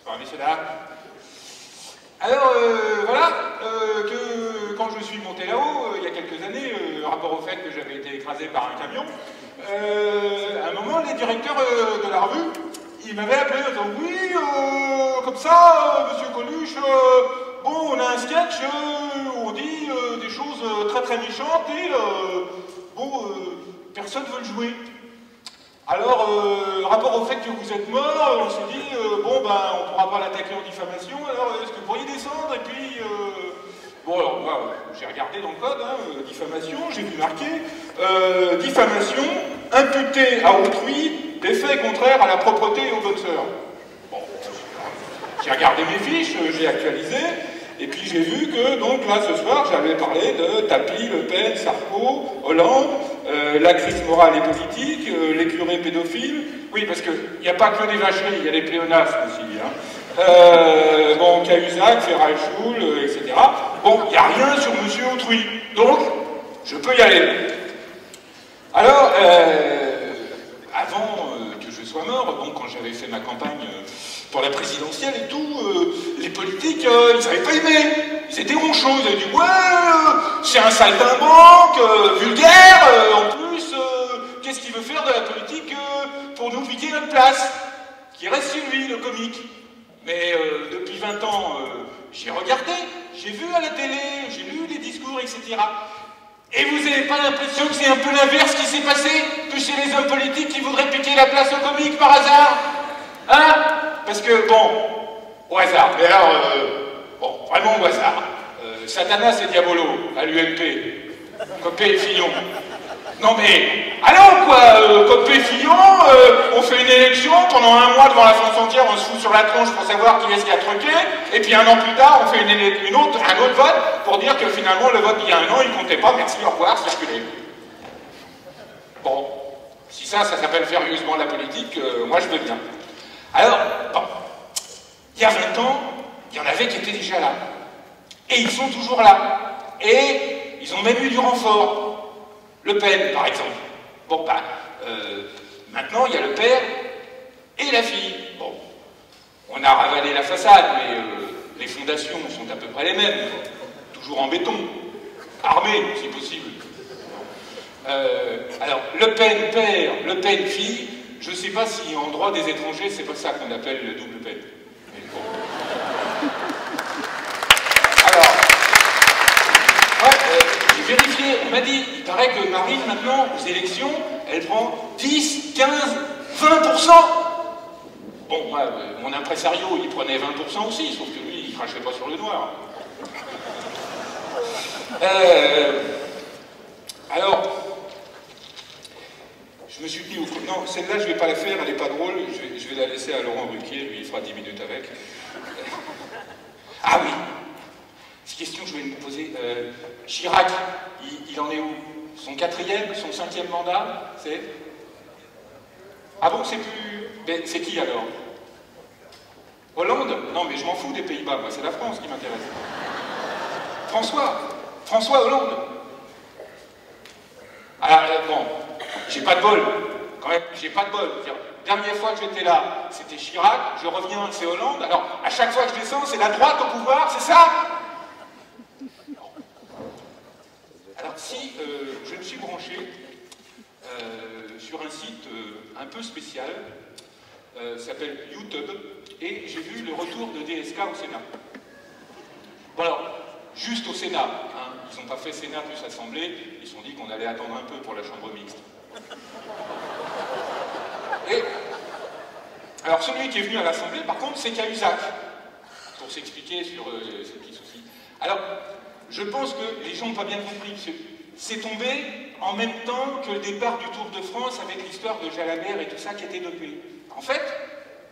Bonsoir, messieurs, dames. Alors, voilà, que quand je suis monté là-haut, il y a quelques années, rapport au fait que j'avais été écrasé par un camion, à un moment, les directeurs de la revue, ils m'avaient appelé en disant « Oui, comme ça, monsieur Coluche, bon, on a un sketch où on dit des choses très très méchantes et, bon, personne ne veut le jouer. » Alors, rapport au fait que vous êtes mort, on s'est dit, bon, ben, on ne pourra pas l'attaquer en diffamation, alors est-ce que vous pourriez descendre? Et puis, bon, alors moi, j'ai regardé dans le code, hein, diffamation, j'ai vu marquer, diffamation, imputée à autrui des faits contraires à la propreté et aux bonnes sœurs. Bon, j'ai regardé mes fiches, j'ai actualisé, et puis j'ai vu que, donc là, ce soir, j'avais parlé de Tapi, Le Pen, Sarko, Hollande, la crise morale et politique, les curés pédophiles. Oui, parce qu'il n'y a pas que des vacheries, il y a des pléonasmes aussi. Hein. Bon, Cahuzac, Ferrachul, etc. Bon, il n'y a rien sur Monsieur Autrui. Donc, je peux y aller. Alors, avant que je sois mort, bon, quand j'avais fait ma campagne pour la présidentielle et tout, les politiques, ils n'avaient pas aimé. Ils étaient ronchons, ils avaient dit « Ouais, c'est un saltimbanque, vulgaire, en plus, qu'est-ce qu'il veut faire de la politique pour nous piquer notre place ?» Qui reste chez lui, le comique. Mais depuis 20 ans, j'ai regardé, j'ai vu à la télé, j'ai lu les discours, etc. Et vous n'avez pas l'impression que c'est un peu l'inverse qui s'est passé que chez les hommes politiques qui voudraient piquer la place au comique par hasard? Hein? Parce que, bon, au hasard, mais alors, bon, vraiment au hasard. Satanas et Diabolo, à l'UMP, Copé et Fillon. Non mais, allons quoi, Copé et Fillon, on fait une élection, pendant un mois devant la France entière, on se fout sur la tronche pour savoir qui est-ce qui a truqué, et puis un an plus tard, on fait un autre vote pour dire que finalement le vote il y a un an, il comptait pas, merci, au revoir, circulez. Bon, si ça s'appelle furieusement la politique, moi je veux bien. Alors, bon, il y a 20 ans, il y en avait qui étaient déjà là. Et ils sont toujours là. Et ils ont même eu du renfort. Le Pen, par exemple. Bon, bah, maintenant, il y a le père et la fille. Bon, on a ravalé la façade, mais les fondations sont à peu près les mêmes. Toujours en béton. Armé, si possible. Alors, Le Pen père, Le Pen fille, je ne sais pas si en droit des étrangers, c'est pas ça qu'on appelle le double peine. Mais bon. Alors, ouais, j'ai vérifié, on m'a dit, il paraît que Marine, maintenant, aux élections, elle prend 10, 15, 20%. Bon, moi, mon impresario, il prenait 20% aussi, sauf que lui, il crachait pas sur le noir. Alors, je me suis dit, non, celle-là, je ne vais pas la faire, elle n'est pas drôle, je vais la laisser à Laurent Ruquier, lui, il fera 10 minutes avec. Ah oui, cette question que je vais me poser, Chirac, il en est où? Son 4e, son 5e mandat, c'est? Ah bon, c'est plus... Mais c'est qui alors? Hollande? Non, mais je m'en fous des Pays-Bas, moi, c'est la France qui m'intéresse. François Hollande. Alors, bon, j'ai pas de bol, quand même, j'ai pas de bol. Dernière fois que j'étais là, c'était Chirac, je reviens, c'est Hollande, alors à chaque fois que je descends, c'est la droite au pouvoir, c'est ça? Alors si je me suis branché sur un site un peu spécial, s'appelle YouTube, et j'ai vu le retour de DSK au Sénat. Bon alors, juste au Sénat, hein, ils n'ont pas fait Sénat plus Assemblée, ils se sont dit qu'on allait attendre un peu pour la chambre mixte. Et, alors celui qui est venu à l'Assemblée, par contre, c'est Cahuzac, pour s'expliquer sur ces petits soucis. Alors, je pense que les gens n'ont pas bien compris, c'est tombé en même temps que le départ du Tour de France avec l'histoire de Jalabert et tout ça qui était dopé. En fait,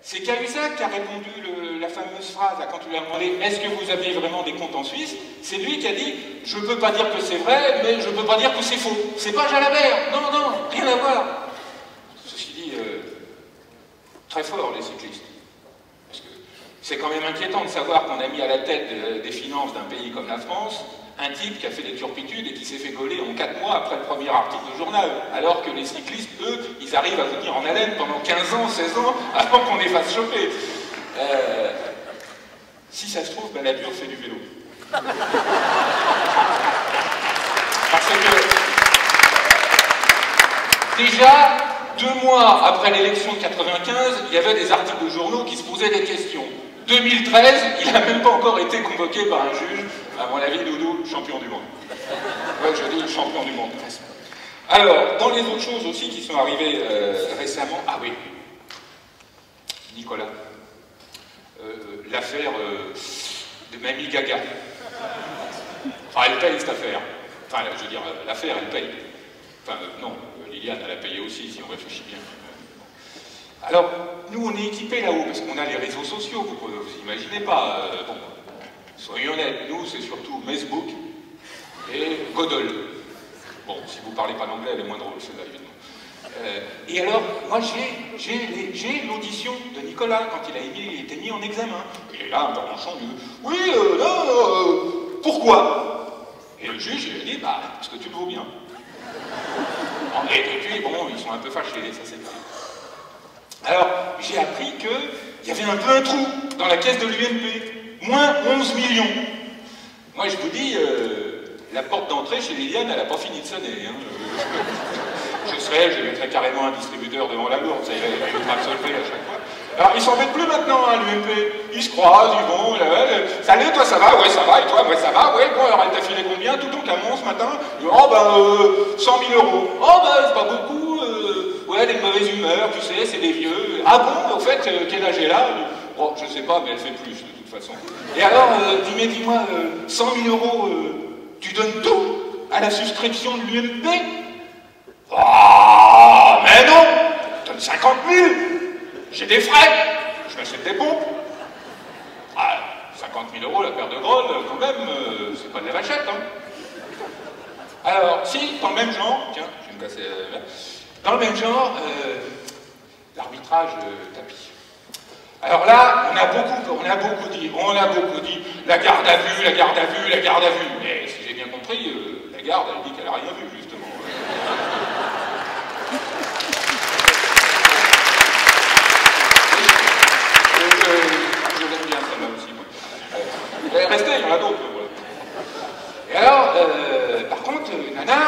c'est Cahuzac qui a répondu la fameuse phrase, là, quand tu lui as demandé « Est-ce que vous aviez vraiment des comptes en Suisse ?» C'est lui qui a dit « Je ne peux pas dire que c'est vrai, mais je ne peux pas dire que c'est faux. » C'est pas Jalabert, non, non, rien à voir. Ceci dit, très fort les cyclistes. Parce que c'est quand même inquiétant de savoir qu'on a mis à la tête des finances d'un pays comme la France un type qui a fait des turpitudes et qui s'est fait gauler en 4 mois après le premier article de journal. Alors que les cyclistes, eux, ils arrivent à vous tenir en haleine pendant 15 ans, 16 ans, avant qu'on les fasse choper. Si ça se trouve, Balladur fait du vélo. Parce que, déjà, 2 mois après l'élection de 95, il y avait des articles de journaux qui se posaient des questions. 2013, il n'a même pas encore été convoqué par un juge. À mon avis, Doudou, champion du monde. Ouais, je dis champion du monde, presque. Alors, dans les autres choses aussi qui sont arrivées récemment... Ah oui, Nicolas. L'affaire de Mamie Gaga. Enfin, elle paye cette affaire. Enfin, je veux dire, l'affaire, elle paye. Enfin, non, Liliane, elle a payé aussi, si on réfléchit bien. Alors, nous, on est équipés là-haut, parce qu'on a les réseaux sociaux, vous imaginez pas. Bon, soyons honnêtes, nous, c'est surtout Facebook et Godel. Bon, si vous parlez pas l'anglais, elle est moins drôle, celle-là, évidemment. Et alors, moi, j'ai l'audition de Nicolas quand il a été mis en examen. Et là, dans mon champ, il dit « Oui, pourquoi ?» Et le juge, il a dit « Bah, parce que tu le vaux bien. » Et depuis, bon, ils sont un peu fâchés, ça c'est vrai. Alors, j'ai appris qu'il y avait un peu un trou dans la caisse de l'UMP. Moins 11 millions. Moi, je vous dis, la porte d'entrée chez Liliane, elle n'a pas fini de sonner. Hein. Je mettrais carrément un distributeur devant la lourde, ça irait m'absolver à chaque fois. Alors, ils s'en mettent plus maintenant, hein, l'UMP. Ils se croisent, ils vont, salut, toi ça va? Ouais, ça va, et toi? Ouais, ça va, ouais, bon, alors elle t'a filé combien? Tout ton camon ce matin? Oh, ben, 100 000 euros. Oh, ben, c'est pas beaucoup, ouais, elle est de mauvaise humeur, tu sais, c'est des vieux. Ah bon, au fait, quel âge est là? Oh, je sais pas, mais elle fait plus, de toute façon. Et alors, dis-moi, 100 000 euros, tu donnes tout à la souscription de l'UMP? Oh, mais non! Donne 50 000! J'ai des frais! Je m'achète des pompes! Ah, 50 000 euros la paire de grolles, quand même, c'est pas de la vachette, hein! Alors, si, dans le même genre, tiens, je vais me casser dans le même genre, l'arbitrage tapis. Alors là, on a beaucoup dit, la garde à vue, la garde à vue, la garde à vue. Mais si j'ai bien compris, la garde, elle dit qu'elle a rien vu, justement. Je l'aime bien, celle-là aussi, moi. Restez, il y en a d'autres, voilà. Et alors, par contre, Nana,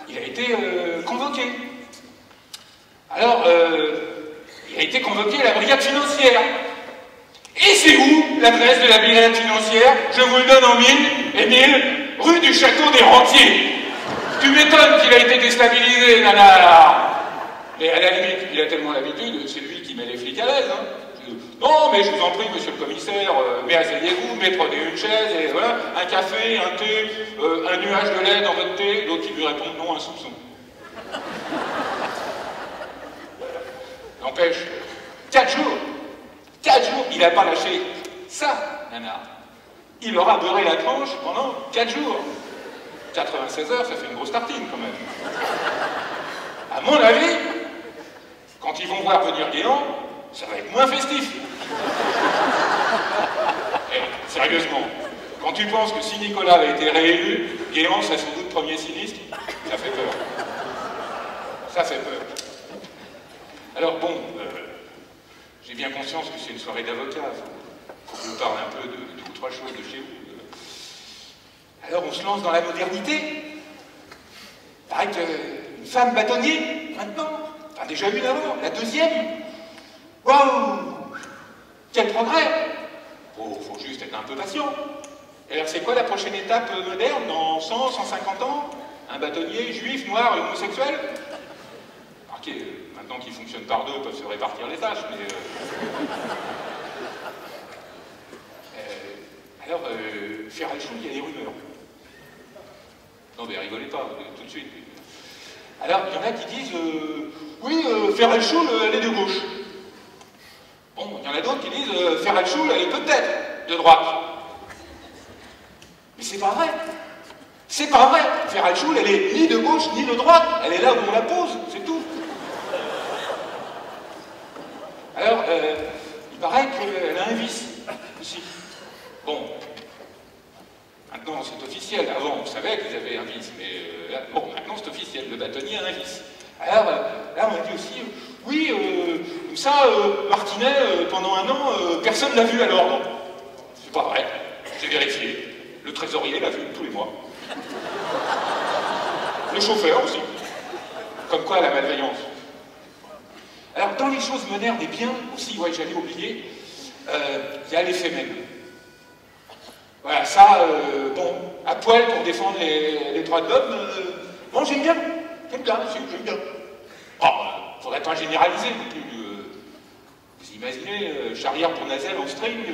il a été convoqué. Alors, il a été convoqué à la brigade financière. Et c'est où l'adresse de la brigade financière? Je vous le donne en 1000, rue du Château des Rentiers. Tu m'étonnes qu'il a été déstabilisé, Nana. Mais à la limite, il a tellement l'habitude, c'est lui qui met les flics à l'aise. Hein. Non, mais je vous en prie, monsieur le commissaire, mais asseyez-vous, mais prenez une chaise, et voilà, un café, un thé, un nuage de lait dans votre thé, l'autre qui lui répond non, un soupçon. N'empêche, 4 jours, il n'a pas lâché ça, Nana. Il aura beurré la tranche pendant 4 jours. 96 heures, ça fait une grosse tartine quand même. À mon avis, quand ils vont voir venir Guéant, ça va être moins festif. Et, sérieusement, quand tu penses que si Nicolas avait été réélu, Guéant serait sans doute premier sinistre, ça fait peur. Ça fait peur. Alors bon, j'ai bien conscience que c'est une soirée d'avocats. Faut que je vous parle un peu de 2 ou 3 choses de chez vous. Alors on se lance dans la modernité. Pareil qu'une femme bâtonnier, maintenant. Enfin déjà une avant, la deuxième. Waouh! Quel progrès! Oh, faut juste être un peu patient. Et alors c'est quoi la prochaine étape moderne dans 100, 150 ans? Un bâtonnier juif, noir et homosexuel? Ok, maintenant qu'ils fonctionnent par 2, peuvent se répartir les tâches, mais... alors, Ferrachou, il y a des rumeurs. Non mais rigolez pas, tout de suite. Alors, il y en a qui disent, oui, Ferrachou, elle est de gauche. Bon, il y en a d'autres qui disent, Ferrachou, elle est peut-être de droite. Mais c'est pas vrai. C'est pas vrai. Ferrachou, elle est ni de gauche, ni de droite. Elle est là où on la pose, c'est tout. Alors, il paraît qu'elle a un vice, aussi. Bon, maintenant c'est officiel. Avant, on savait qu'ils avaient un vice, mais bon, maintenant c'est officiel. Le bâtonnier a un vice. Alors, là, on a dit aussi, oui, comme ça, Martinet, pendant 1 an, personne ne l'a vu à l'ordre. pas vrai, j'ai vérifié. Le trésorier l'a vu tous les mois. Le chauffeur aussi. Comme quoi la malveillance. Alors dans les choses modernes et bien aussi, ouais j'allais oublier, il y a les faits même. Voilà, ça, bon, à poil pour défendre les droits de l'homme, bon j'aime bien, j'aime bien. Bon, faudrait pas généraliser non plus. Vous imaginez, charrière pour Nazel en string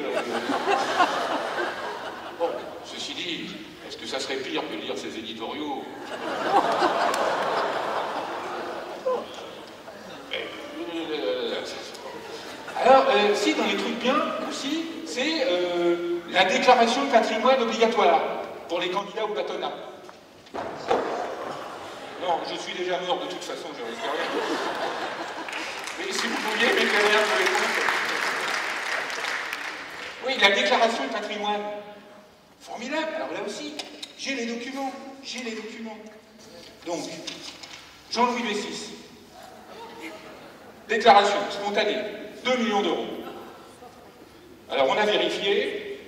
Bon, ceci dit, est-ce que ça serait pire que de lire ces éditoriaux? Alors, si, dans les trucs bien aussi, c'est la déclaration de patrimoine obligatoire pour les candidats au bâtonnat. Non, je suis déjà mort de toute façon, je risque rien. Mais si vous pouviez m'éclairer un peu les comptes. Oui, la déclaration de patrimoine. Formidable. Alors là aussi, j'ai les documents. Donc, Jean-Louis VI. Déclaration spontanée. 2 millions d'euros. Alors on a vérifié,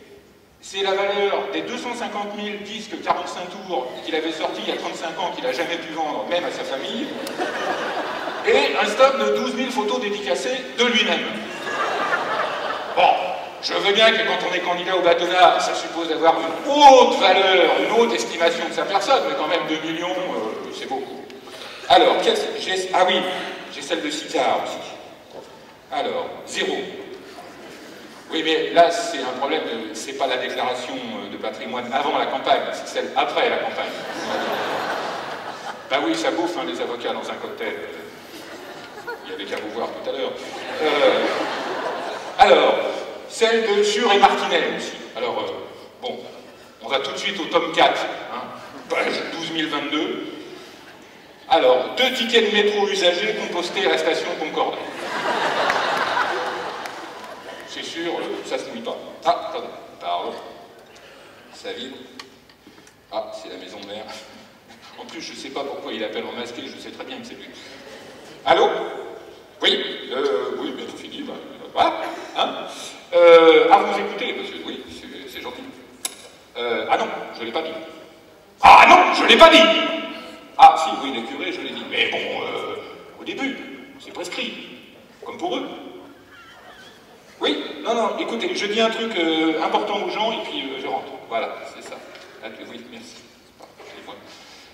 c'est la valeur des 250 000 disques 45 tours qu'il avait sortis il y a 35 ans, qu'il n'a jamais pu vendre, même à sa famille, et un stock de 12 000 photos dédicacées de lui-même. Bon, je veux bien que quand on est candidat au bâtonnat, ça suppose d'avoir une haute valeur, une haute estimation de sa personne, mais quand même 2 millions, c'est beaucoup. Alors, ah oui, j'ai celle de Sicard aussi. Alors, 0. Oui, mais là, c'est un problème, c'est pas la déclaration de patrimoine avant la campagne, c'est celle après la campagne. Ben oui, ça bouffe, hein, les avocats dans un cocktail. Il y avait qu'à vous voir tout à l'heure. Alors, celle de Schur et Martinel aussi. Alors, bon, on va tout de suite au tome 4, hein, page 12022. Alors, 2 tickets de métro usagés compostés à la station Concorde. C'est sûr, ça se mouille pas. Ah, attendez, pardon. Ça vide. Ah, c'est la maison de mère. En plus, je sais pas pourquoi il appelle en masqué, je sais très bien que c'est lui. Allô? Oui, oui, bientôt fini, bah, voilà, hein. Ah, vous écoutez, parce que oui, c'est gentil. Ah non, je l'ai pas dit. Ah non, je l'ai pas dit! Ah, si, oui, les curés, je l'ai dit. Mais bon, au début, c'est prescrit. Comme pour eux. Oui, non, écoutez, je dis un truc important aux gens et puis je rentre. Voilà, c'est ça. Oui, merci.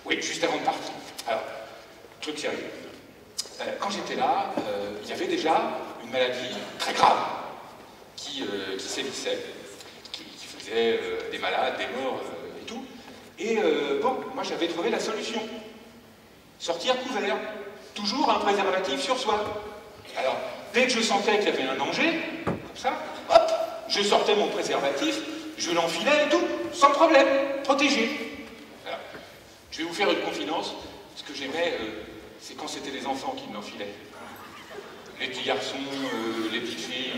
Oui, juste avant de partir. Alors, truc sérieux. Quand j'étais là, il y avait déjà une maladie très grave qui sévissait, qui faisait des malades, des morts et tout. Et bon, moi j'avais trouvé la solution. Sortir couvert. Toujours un préservatif sur soi. Alors, dès que je sentais qu'il y avait un danger, comme ça, hop, je sortais mon préservatif, je l'enfilais et tout, sans problème, protégé. Alors, je vais vous faire une confidence. Ce que j'aimais, c'est quand c'était les enfants qui me l'enfilaient. Les petits garçons, les petites filles,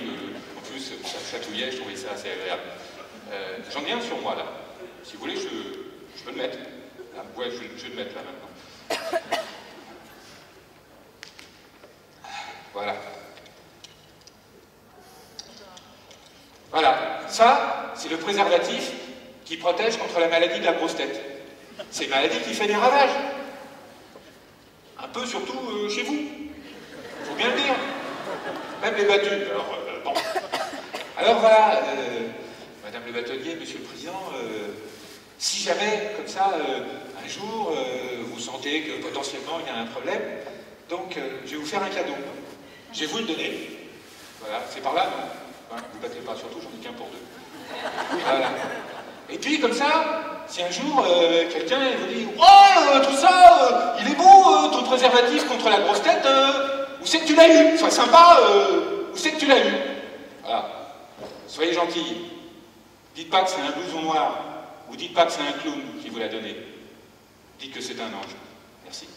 en plus, ça chatouillait, je trouvais ça assez agréable. J'en ai un sur moi, là. Si vous voulez, je peux le mettre. Là, ouais, je vais le mettre là, maintenant. Voilà. Voilà. Ça, c'est le préservatif qui protège contre la maladie de la grosse tête. C'est une maladie qui fait des ravages. Un peu surtout chez vous. Faut bien le dire. Même les battus. Alors, bon. Alors voilà, Madame le bâtonnier, Monsieur le Président, si jamais, comme ça, un jour, vous sentez que potentiellement il y a un problème, donc je vais vous faire un cadeau. Je vais vous le donner. Voilà, c'est par là, non? Hein, vous ne battez pas, surtout, j'en ai qu'un pour 2. Voilà. Et puis, comme ça, si un jour, quelqu'un vous dit « Oh, tout ça, il est beau, ton préservatif contre la grosse tête, où c'est que tu l'as eu? Sois sympa, où c'est que tu l'as eu ?» Voilà. Soyez gentils. Dites pas que c'est un blouson noir, ou dites pas que c'est un clown qui vous l'a donné. Dites que c'est un ange. Merci.